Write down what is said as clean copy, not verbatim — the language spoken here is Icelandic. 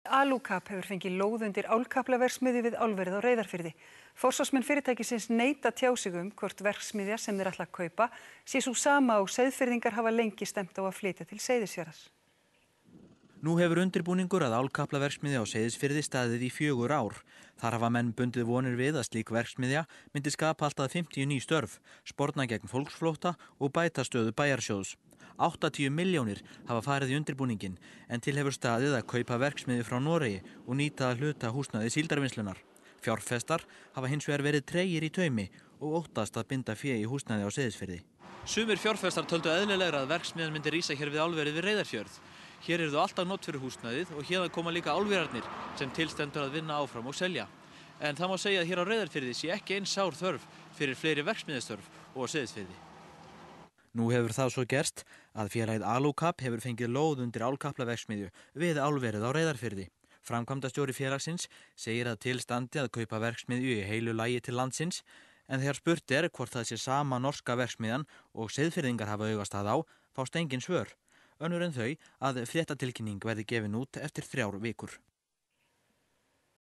Alucap hefur fengið lóð undir álkaplaverksmiðju við álverið á Reyðarfirði. Forsvarsmenn fyrirtækisins neita tjá sig hvort verksmiðja sem þeir ætla að kaupa sé sú sama og Seyðfirðingar hafa lengi stefnt á að flytja til Seyðisfjarðar. Nú hefur undirbúningur að álkaplaverksmiðja á Seyðisfirði staðið í 4 ár. Þar hafa menn bundið vonir við að slík verksmiðja myndi skapa allt að 50 ný störf, sporna gegn fólksflótta og bæta stöðu bæjarsjóðs. 80 milljónir hafa farið í undirbúningin en til hefur staðið að kaupa verksmiðju frá Noregi og nýta að hluta húsnæði Síldarvinnslunnar. Fjárfestar hafa hins vegar verið tregir í taumi og óttast að binda fé í húsnæði á Seyðisfirði. Sumir fjárfestar töldu eðlilegra að verksmiðjan myndi rísa hér við álverið við Reyðarfjörð. Hér eru alltaf notn fyrir húsnæðið og hérðan koma líka álverarnir sem tilstendur að vinna áfram og selja. En það má segja að hér á Reyðarfirði sé ekki eins sár þörf fyrir fleiri verksmiðjastörf og á Seyðisfirði. Nú hefur það svo gerst að félagið Alucap hefur fengið lóð undir álkaplaverksmiðju við álverið á Reyðarfirði. Framkvæmdastjóri félagsins segir að til standi að kaupa verksmiðju í heilu lagi til landsins, en þegar spurt hvort það sé sama norska verksmiðjan og Seyðfirðingar hafa augastað á, fást engin svör. Önnur en þau að fréttatilkynning verði gefin út eftir 3 vikur.